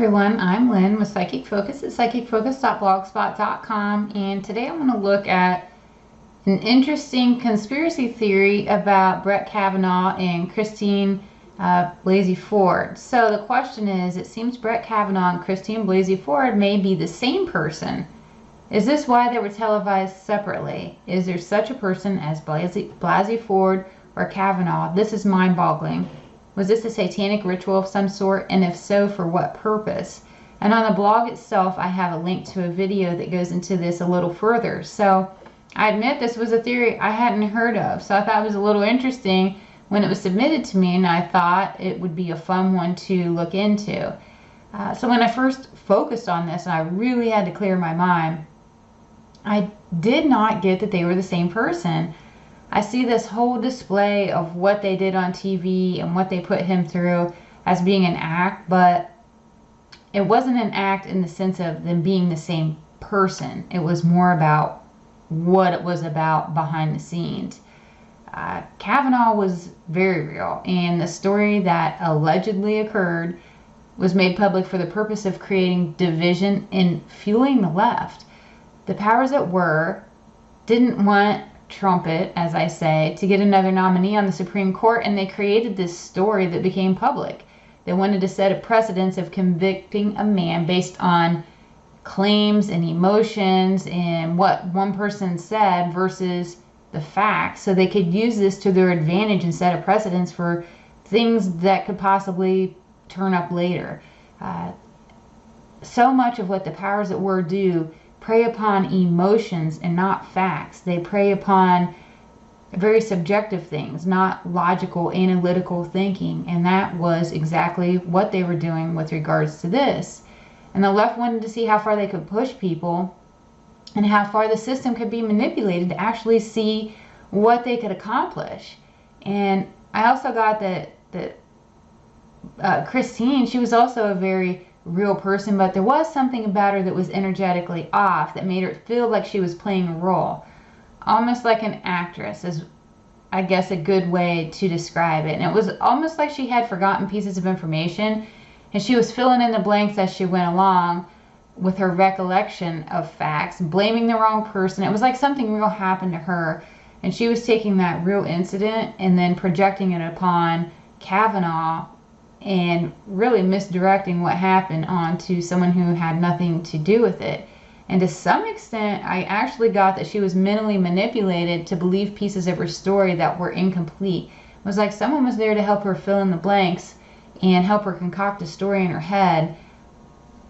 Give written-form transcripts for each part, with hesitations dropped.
everyone, I'm Lynn with Psychic Focus at psychicfocus.blogspot.com, and today I'm going to look at an interesting conspiracy theory about Brett Kavanaugh and Christine Blasey Ford. So the question is, it seems Brett Kavanaugh and Christine Blasey Ford may be the same person. Is this why they were televised separately? Is there such a person as Blasey Ford or Kavanaugh? This is mind-boggling. Was this a satanic ritual of some sort, and if so, for what purpose? And on the blog itself, I have a link to a video that goes into this a little further. So I admit this was a theory I hadn't heard of, so I thought it was a little interesting when it was submitted to me, and I thought it would be a fun one to look into. So when I first focused on this, and I really had to clear my mind, I did not get that they were the same person. I see this whole display of what they did on TV and what they put him through as being an act, but it wasn't an act in the sense of them being the same person. It was more about what it was about behind the scenes. Kavanaugh was very real, and the story that allegedly occurred was made public for the purpose of creating division and fueling the left. The powers that were didn't want Trumpet, as I say, to get another nominee on the Supreme Court, and they created this story that became public. They wanted to set a precedence of convicting a man based on claims and emotions and what one person said versus the facts, so they could use this to their advantage and set a precedence for things that could possibly turn up later. So much of what the powers that were do prey upon emotions and not facts. They prey upon very subjective things, not logical, analytical thinking, and that was exactly what they were doing with regards to this. And the left wanted to see how far they could push people and how far the system could be manipulated to actually see what they could accomplish. And I also got that Christine, she was also a very real person, but there was something about her that was energetically off that made her feel like she was playing a role, almost like an actress is, I guess, a good way to describe it. And it was almost like she had forgotten pieces of information and she was filling in the blanks as she went along with her recollection of facts, blaming the wrong person. It was like something real happened to her, and she was taking that real incident and then projecting it upon Kavanaugh and really misdirecting what happened onto someone who had nothing to do with it. And to some extent, I actually got that she was mentally manipulated to believe pieces of her story that were incomplete. It was like someone was there to help her fill in the blanks and help her concoct a story in her head,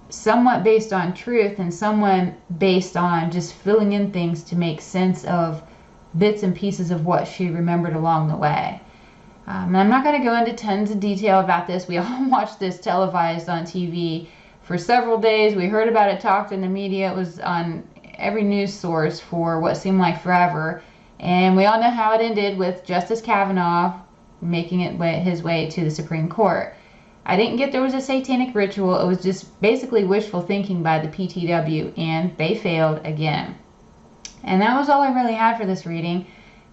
somewhat based on truth and someone based on just filling in things to make sense of bits and pieces of what she remembered along the way. And I'm not going to go into tons of detail about this. We all watched this televised on TV for several days. We heard about it talked in the media. It was on every news source for what seemed like forever. And we all know how it ended with Justice Kavanaugh making his way to the Supreme Court. I didn't get there was a satanic ritual. It was just basically wishful thinking by the PTW, and they failed again. And that was all I really had for this reading.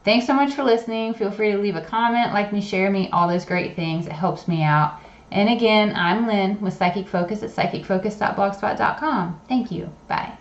Thanks so much for listening. Feel free to leave a comment, like me, share me, all those great things. It helps me out. And again, I'm Lynn with Psychic Focus at psychicfocus.blogspot.com. Thank you. Bye.